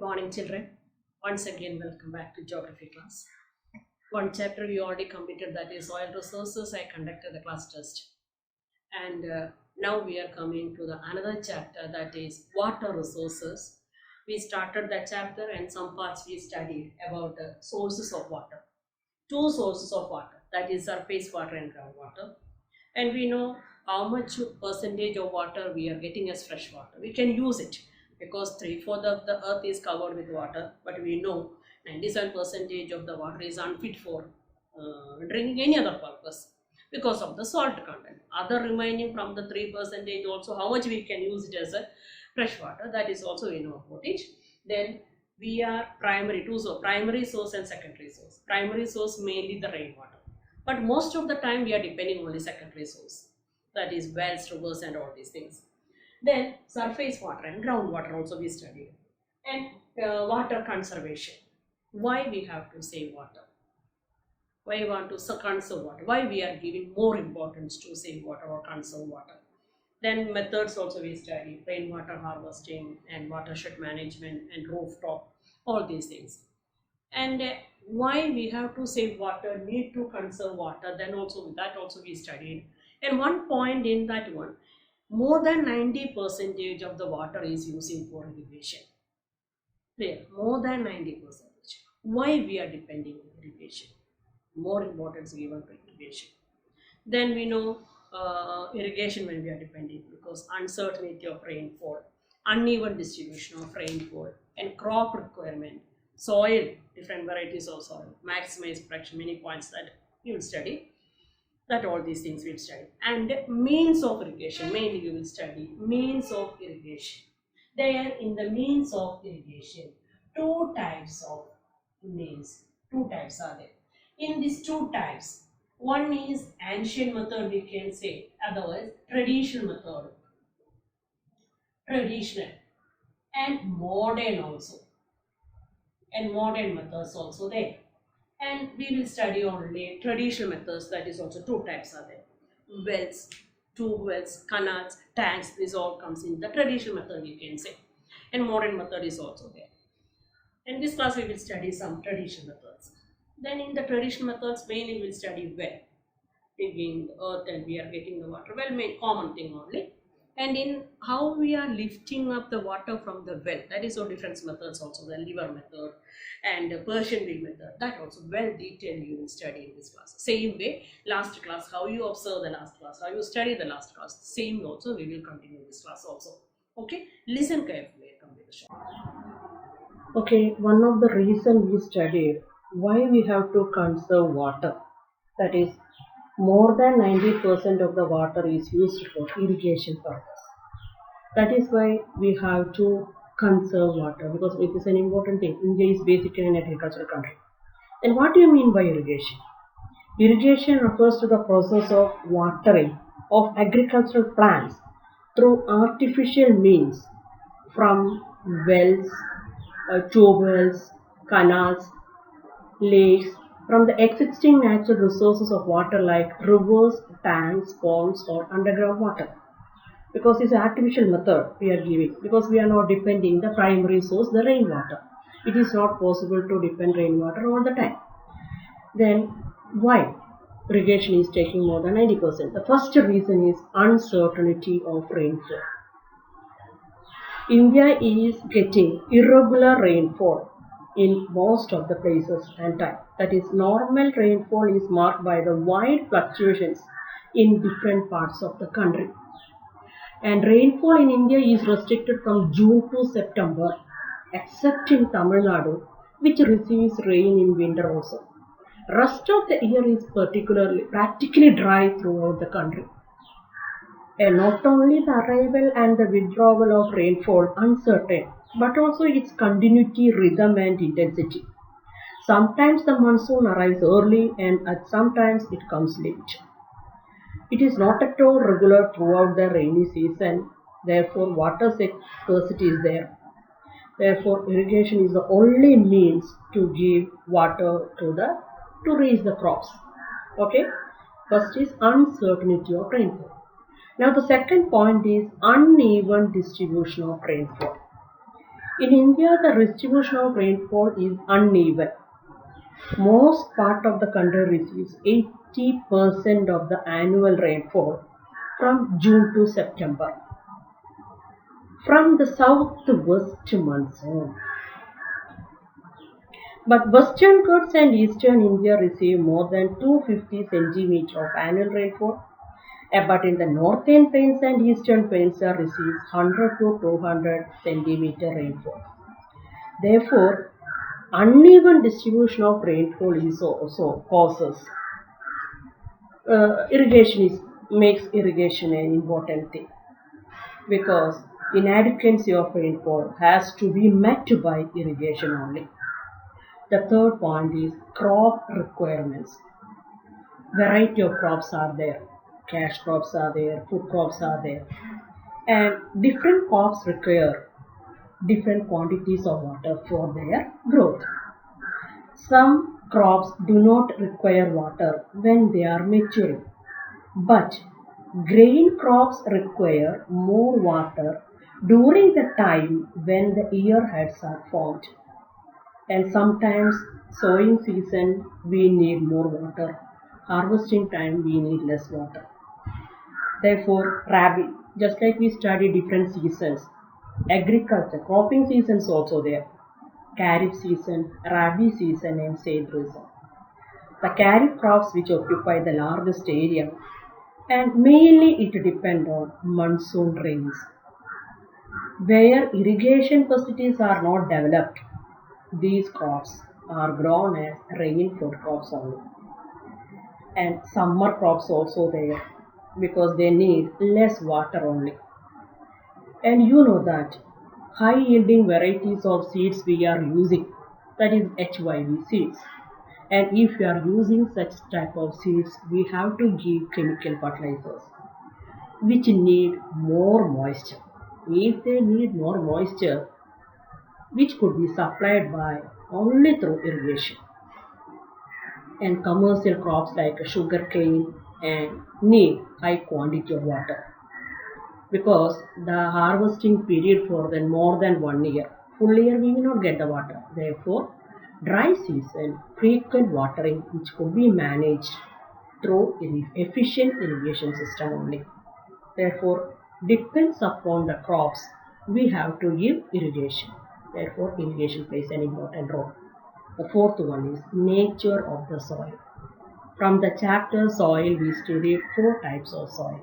morning, children. Once again, welcome back to geography class. One chapter we already completed, that is soil resources. I conducted the class test, and now we are coming to the another chapter, that is water resources. We started that chapter, and some parts we studied about the sources of water. Two sources of water, that is surface water and groundwater. And we know how much percentage of water we are getting as fresh water. We can use it because 3/4 of the earth is covered with water, but we know 97% of the water is unfit for drinking any other purpose because of the salt content. Other remaining from the 3% also, how much we can use it as a fresh water, that is also we know about it. Then we are primary too, so primary source and secondary source. Primary source mainly the rainwater, but most of the time we are depending on the secondary source, that is wells, rivers and all these things. Then surface water and groundwater also we studied. And water conservation. Why we have to save water? Why we want to conserve water? Why we are giving more importance to save water or conserve water? Then methods also we study, rainwater harvesting and watershed management and rooftop, all these things. And why we have to save water, need to conserve water, then also that also we studied. And one point in that one, more than 90% of the water is using for irrigation. There, more than 90%. Why we are depending on irrigation? More importance given to irrigation. Then we know irrigation when we are depending, because uncertainty of rainfall, uneven distribution of rainfall, and crop requirement, soil, different varieties of soil, maximize production, many points that you will study. That all these things we will study. And means of irrigation, mainly you will study means of irrigation. There in the means of irrigation, two types of means, two types are there. In these two types, one is ancient method we can say, otherwise traditional method, traditional, and modern also, and modern methods also there. And we will study only traditional methods, that is also two types are there. Wells, tube wells, canals, tanks, this all comes in the traditional method we can say. And modern method is also there. In this class we will study some traditional methods. Then in the traditional methods mainly we will study well, digging the earth and we are getting the water, well main common thing only. And in how we are lifting up the water from the well, that is all different methods also, the lever method and the Persian wheel method, that also well detailed you will study in this class. Same way, last class, how you observe the last class, how you study the last class, same also we will continue this class also. Okay, listen carefully and come with the show. Okay, one of the reason we studied why we have to conserve water, that is more than 90% of the water is used for irrigation purpose. That is why we have to conserve water, because it is an important thing. India is basically an agricultural country. And what do you mean by irrigation? Irrigation refers to the process of watering of agricultural plants through artificial means from wells, tube wells, canals, lakes, from the existing natural resources of water like rivers, tanks, ponds or underground water. Because it's an artificial method we are giving, because we are not depending the primary source, the rainwater. It is not possible to depend rainwater all the time. Then why irrigation is taking more than 90%? The first reason is uncertainty of rainfall. India is getting irregular rainfall in most of the places and time. That is, normal rainfall is marked by the wide fluctuations in different parts of the country. And rainfall in India is restricted from June to September, except in Tamil Nadu, which receives rain in winter also. Rest of the year is practically dry throughout the country. And not only the arrival and the withdrawal of rainfall uncertain, but also its continuity, rhythm and intensity. Sometimes the monsoon arrives early and sometimes it comes late. It is not at all regular throughout the rainy season, therefore water scarcity is there. Therefore irrigation is the only means to give water to raise the crops. Okay, first is uncertainty of rainfall. Now the second point is uneven distribution of rainfall. In India, the distribution of rainfall is uneven. Most part of the country receives 80% of the annual rainfall from June to September. From the southwest monsoon. But western Ghats and eastern India receive more than 250 centimeters of annual rainfall. But in the northern plains and eastern plains receives 100 to 200 centimeter rainfall. Therefore, uneven distribution of rainfall is also causes irrigation makes irrigation an important thing, because inadequacy of rainfall has to be met by irrigation only. The third point is crop requirements. Variety of crops are there. Cash crops are there, food crops are there. And different crops require different quantities of water for their growth. Some crops do not require water when they are maturing, but grain crops require more water during the time when the earheads are formed. And sometimes sowing season we need more water, harvesting time we need less water. Therefore, Rabi, just like we study different seasons, agriculture, cropping seasons also there. Kharif season, Rabi season and Zaid season. The Kharif crops which occupy the largest area, and mainly it depends on monsoon rains. Where irrigation facilities are not developed, these crops are grown as rain-fed crops only. And summer crops also there, because they need less water only. And you know that high yielding varieties of seeds we are using, that is HYV seeds. And if we are using such type of seeds, we have to give chemical fertilizers which need more moisture. If they need more moisture, which could be supplied by only through irrigation. And commercial crops like sugarcane and need high quantity of water, because the harvesting period for them more than 1 year. Full year we will not get the water. Therefore, dry season, frequent watering which could be managed through efficient irrigation system only. Therefore, depends upon the crops we have to give irrigation. Therefore, irrigation plays an important role. The fourth one is nature of the soil. From the chapter soil we studied 4 types of soil,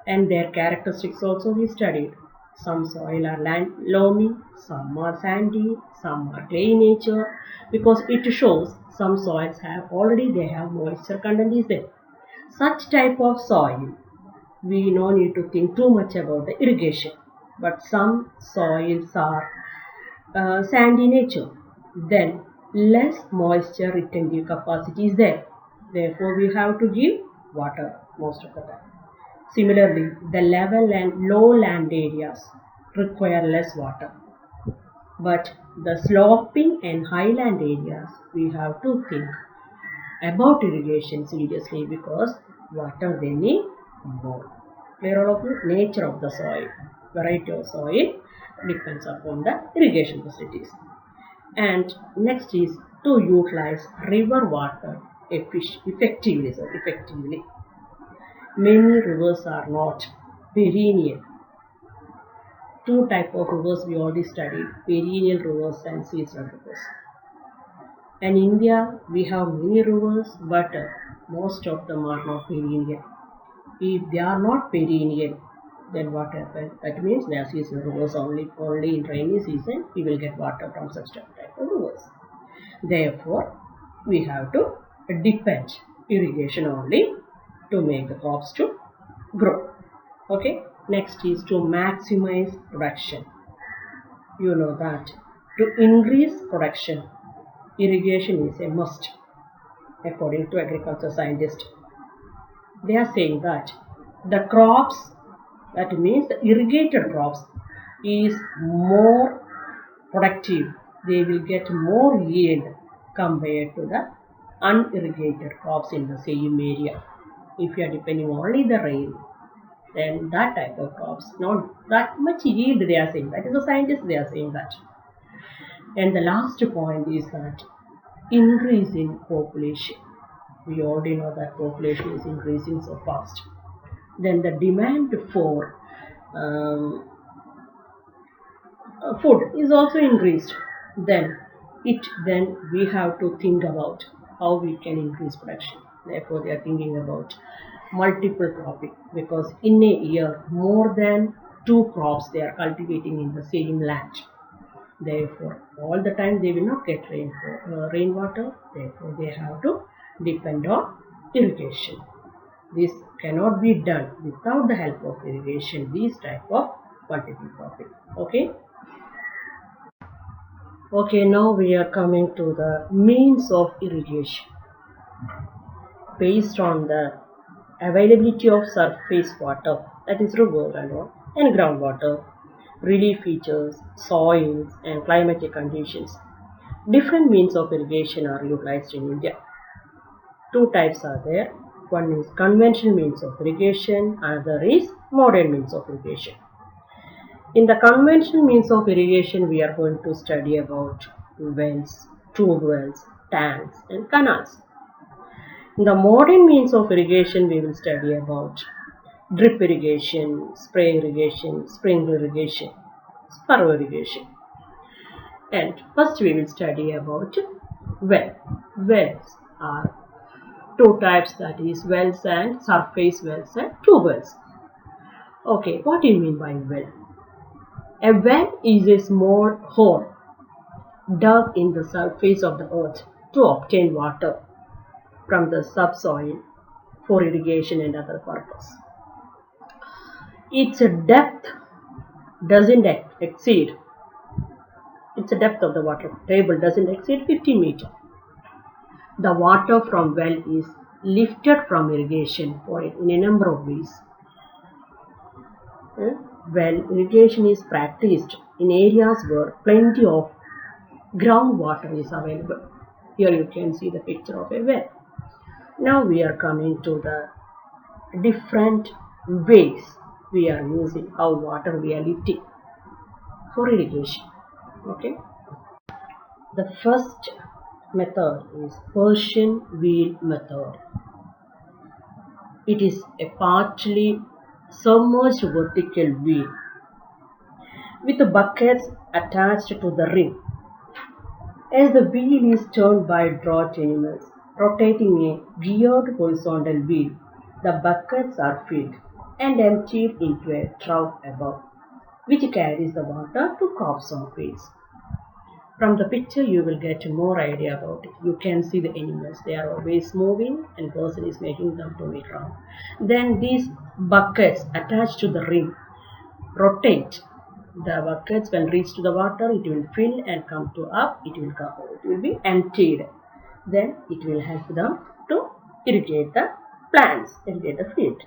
and their characteristics also we studied. Some soil are loamy, some are sandy, some are clay nature, because it shows some soils have already they have moisture content is there. Such type of soil we no need to think too much about the irrigation. But some soils are sandy nature, then less moisture retentive capacity is there. Therefore, we have to give water most of the time. Similarly, the level and lowland areas require less water. But the sloping and highland areas, we have to think about irrigation seriously, because water they need more. Clear all of you? Nature of the soil, variety of soil depends upon the irrigation facilities. And next is to utilize river water effectively. Many rivers are not perennial. 2 types of rivers we already studied, perennial rivers and seasonal rivers. In India, we have many rivers, but most of them are not perennial. If they are not perennial, then what happens? That means they are seasonal rivers only. Only in rainy season we will get water from such type of rivers. Therefore, we have to depend irrigation only to make the crops to grow. Okay. Next is to maximize production. You know that to increase production, irrigation is a must. According to agriculture scientists, they are saying that the crops, that means the irrigated crops, is more productive. They will get more yield compared to the unirrigated crops in the same area. If you are depending only the rain, then that type of crops, not that much yield they are saying. That is the scientists, they are saying that. And the last point is that increase in population. We already know that population is increasing so fast. Then the demand for food is also increased. Then we have to think about how we can increase production. Therefore, they are thinking about multiple cropping, because in a year more than 2 crops they are cultivating in the same land. Therefore, all the time they will not get rainwater. Therefore, they have to depend on irrigation. This cannot be done without the help of irrigation. These type of multiple cropping. Okay, now we are coming to the means of irrigation. Based on the availability of surface water, that is river and groundwater, relief features, soils and climatic conditions, different means of irrigation are utilized in India. 2 types are there. One is conventional means of irrigation, another is modern means of irrigation. In the conventional means of irrigation, we are going to study about wells, tube wells, tanks and canals. In the modern means of irrigation, we will study about drip irrigation, spray irrigation, sprinkler irrigation, furrow irrigation. And first we will study about well. Wells are 2 types, that is wells and surface wells and tube wells. Okay, what do you mean by well? A well is a small hole dug in the surface of the earth to obtain water from the subsoil for irrigation and other purpose. Its depth doesn't exceed, its depth of the water table doesn't exceed 50 meters. The water from well is lifted from irrigation in a number of ways. Well, irrigation is practiced in areas where plenty of groundwater is available. Here you can see the picture of a well. Now we are coming to the different ways we are using, how water we are lifting for irrigation. Okay. The first method is Persian wheel method. It is a partly submerged vertical wheel with buckets attached to the rim. As the wheel is turned by draught animals rotating a geared horizontal wheel, the buckets are filled and emptied into a trough above, which carries the water to crops on fields. From the picture you will get more idea about it. You can see the animals, they are always moving and person is making them to move around. Then these buckets attached to the rim rotate. The buckets, when reach to the water, it will fill and come to up, it will be emptied. Then it will help them to irrigate the plants, irrigate the field.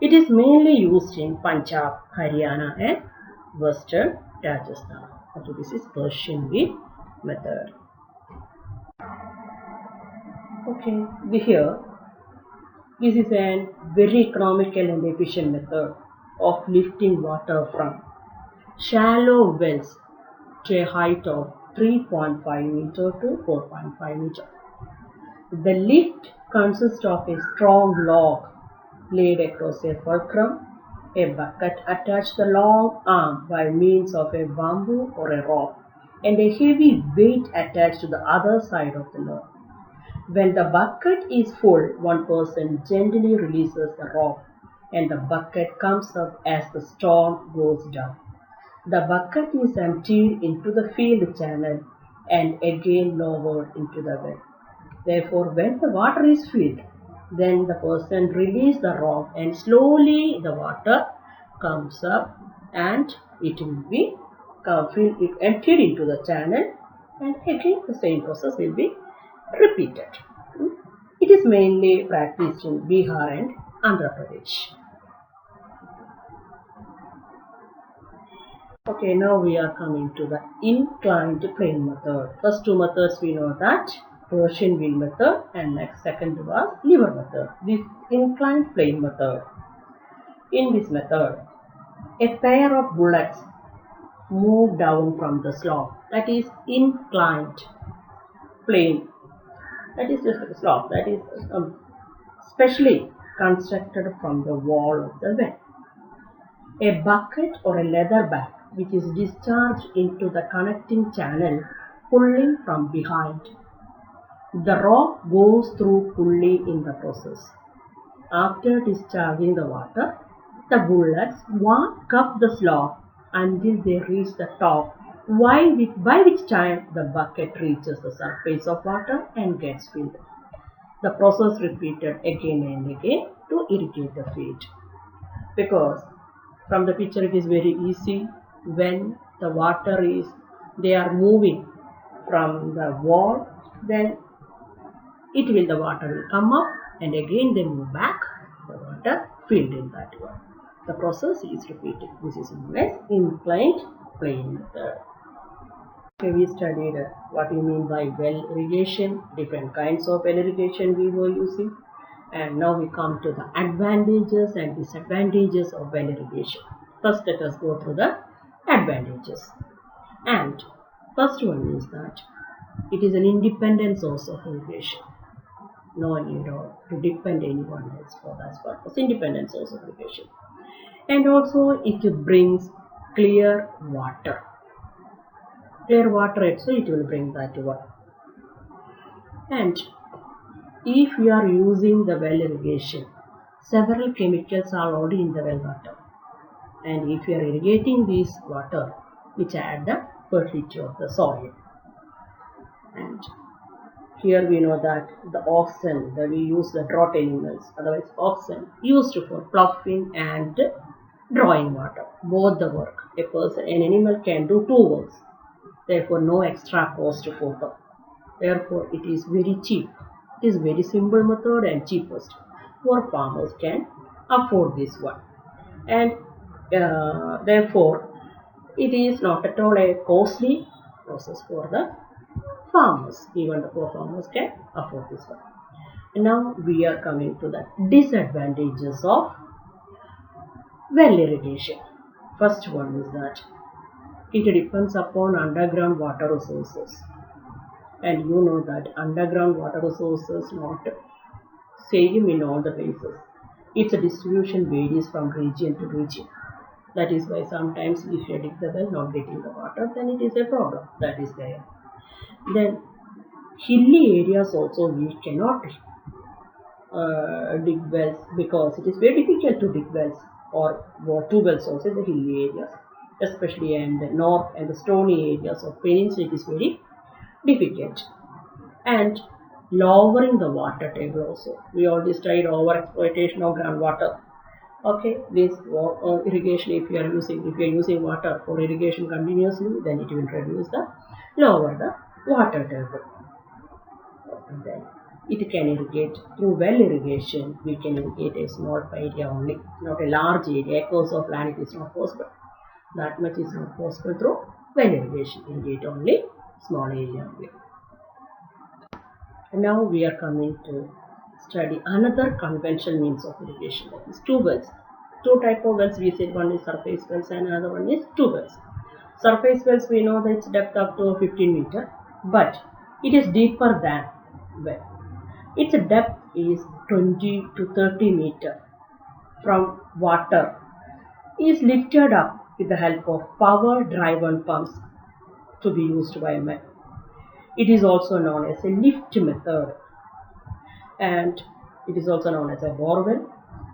It is mainly used in Punjab, Haryana and Western Rajasthan. So this is Persian wheel method. Okay, here this is a very economical and efficient method of lifting water from shallow wells to a height of 3.5 meter to 4.5 meter. The lift consists of a strong log laid across a fulcrum, a bucket attached to the long arm by means of a bamboo or a rope, and a heavy weight attached to the other side of the log. When the bucket is full, one person gently releases the rope and the bucket comes up as the storm goes down. The bucket is emptied into the field channel and again lowered into the well. Therefore, when the water is filled, then the person releases the rope and slowly the water comes up and it will be emptied into the channel, and again the same process will be repeated. It is mainly practiced in Bihar and Andhra Pradesh. Okay, now we are coming to the inclined plane method. First 2 methods we know that, Persian wheel method, and next second was lever method. This inclined plane method. In this method, a pair of bullets move down from the slope, that is inclined plane, that is just a slope, that is specially constructed from the wall of the well. A bucket or a leather bag which is discharged into the connecting channel pulling from behind. The rope goes through pulley in the process. After discharging the water, the bullets walk up the slope until they reach the top, by which time the bucket reaches the surface of water and gets filled. The process repeated again and again to irrigate the field. Because from the picture it is very easy, when the water is, they are moving from the wall, then the water will come up and again they move back, the water filled in that one. The process is repeated. This is known as inclined plane method. Okay, we studied what you mean by well irrigation, different kinds of well irrigation we were using, and now we come to the advantages and disadvantages of well irrigation. First, let us go through the advantages. And first one is that it is an independent source of irrigation. No need to depend anyone else for that purpose. Independent source of irrigation. And also it brings clear water. Clear water, so it will bring that one. And if you are using the well irrigation, several chemicals are already in the well water. And if you are irrigating this water, which add the fertility of the soil. And here we know that the oxen, that we use the drought animals, otherwise oxen, used for ploughing and drawing water. Both the work. An animal can do two works. Therefore, no extra cost for them. Therefore, it is very cheap. It is very simple method and cheapest. Poor farmers can afford this one. And therefore, it is not at all a costly process for the farmers. Even the poor farmers can afford this one. And now we are coming to the disadvantages of well irrigation. First one is that it depends upon underground water resources. And you know that underground water resources not same in all the places. Its distribution varies from region to region. That is why sometimes if you dig the well not getting the water, then it is a problem. That is there. Then hilly areas also we cannot dig wells, because it is very difficult to dig wells or two wells also in the hilly areas, especially in the north and the stony areas of peninsula. It is very difficult. And lowering the water table also. We already studied over exploitation of groundwater. Okay, this irrigation, if you are using water for irrigation continuously, then it will reduce the lower the water table. And then it can irrigate through well irrigation. We can irrigate a small area only, not a large area. Acres of land it is not possible. That much is not possible through well irrigation. Irrigate only small area only. And now we are coming to study another conventional means of irrigation, that is two wells. Two type of wells we said, one is surface wells and another one is two wells. Surface wells we know that its depth up to 15 meters, but it is deeper than well. Its depth is 20 to 30 meters from water, is lifted up with the help of power driven pumps to be used by men. It is also known as a lift method, and it is also known as a borewell,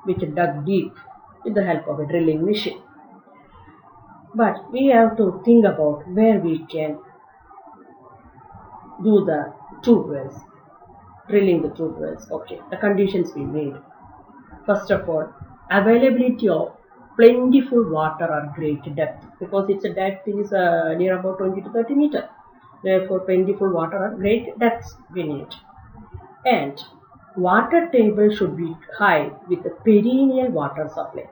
which is dug deep with the help of a drilling machine. But we have to think about where we can do the tube wells, drilling the tube wells. Okay, the conditions we made. First of all, availability of plentiful water at great depth, because its depth is near about 20 to 30 meters. Therefore, plentiful water at great depths we need. And water table should be high with a perennial water supply,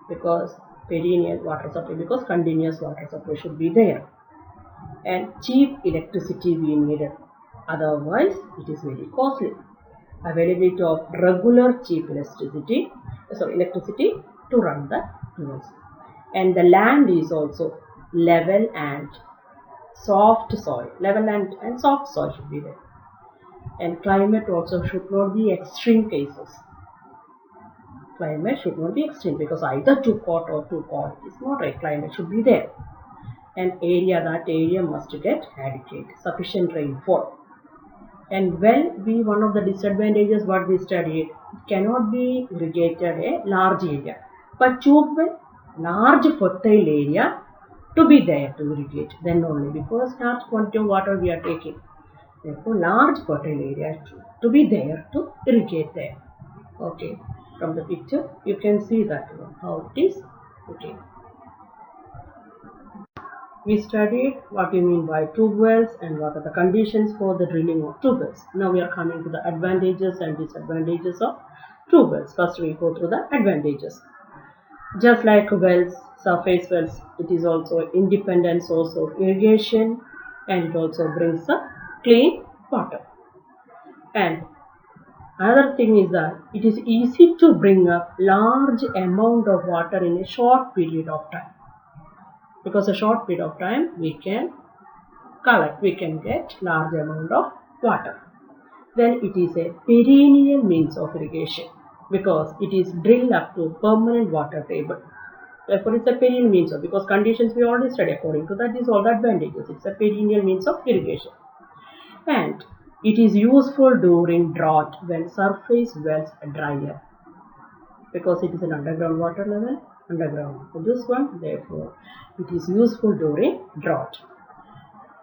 because continuous water supply should be there. And cheap electricity we needed, otherwise it is very costly. Availability of regular cheap electricity to run the wells. And the land is also level and soft soil. Level and soft soil should be there. And climate also should not be extreme cases. Climate should not be extreme because either too hot or too cold is not right. Climate should be there. And that area must get adequate, sufficient rainfall. And well be one of the disadvantages what we studied, it cannot be irrigated a large area. But tube well, large fertile area to be there to irrigate, then only, because large quantity of water we are taking. Therefore, large fertile area to be there to irrigate there. Okay, from the picture you can see that how it is. Okay. We studied what we mean by tube wells and what are the conditions for the drilling of tube wells. Now we are coming to the advantages and disadvantages of tube wells. First we go through the advantages. Just like wells, surface wells, it is also independent source of irrigation and it also brings a clean water. And another thing is that it is easy to bring up large amount of water in a short period of time. Because a short period of time we can get large amount of water. Then it is a perennial means of irrigation because it is drilled up to permanent water table. Therefore, it's a perennial means of, because conditions we already studied according to that, these all the advantages. It's a perennial means of irrigation. And it is useful during drought when surface wells dry up because it is an underground water level. So this one, therefore, it is useful during drought.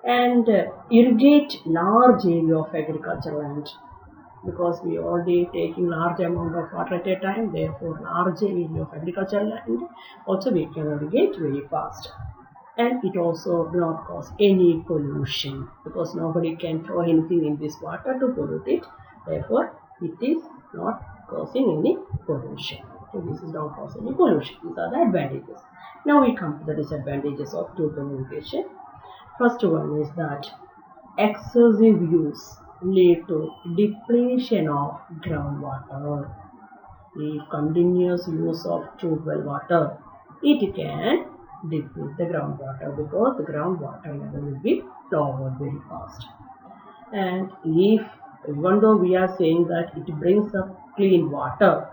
And irrigate large area of agricultural land because we are already taking large amount of water at a time. Therefore, large area of agricultural land also we can irrigate very fast. And it also do not cause any pollution because nobody can throw anything in this water to pollute it. Therefore, it is not causing any pollution. So this is not causing any pollution. These are the advantages. Now we come to the disadvantages of tube irrigation. First one is that excessive use lead to depletion of groundwater. If continuous use of tube well water, it can deplete the groundwater because the groundwater level will be lowered very fast. And even though we are saying that it brings up clean water,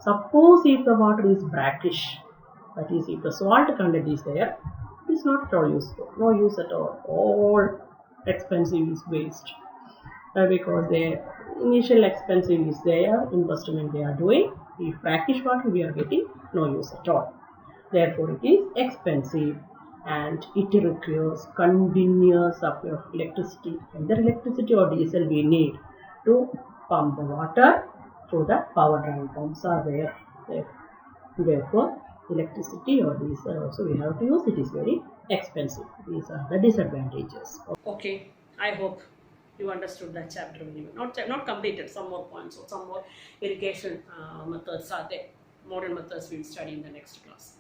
suppose if the water is brackish, that is if the salt content is there, it is not at all useful, no use at all. All expensive is waste because the initial expensive is there, investment they are doing. If brackish water we are getting, no use at all. Therefore, it is expensive and it requires continuous supply of electricity. Either electricity or diesel we need to pump the water through the power drawing pumps are there. Therefore, electricity or diesel also we have to use. It is very expensive. These are the disadvantages. Okay, I hope you understood that chapter very well. Not completed, some more points or some more irrigation methods are there. Modern methods we will study in the next class.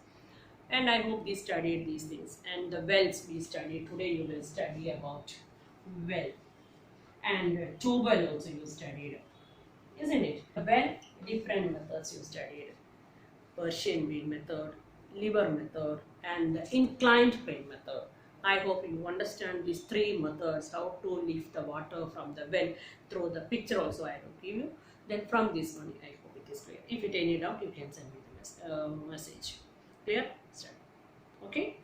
And I hope we studied these things. And the wells we studied. Today you will study about well. And tube well also you studied. Isn't it? The well, different methods you studied. Persian wheel method, lever method, and the inclined plane method. I hope you understand these three methods, how to lift the water from the well through the picture also I will give you. Then from this one, I hope it is clear. If it any doubt, you can send me the message. Clear? Start. Okay.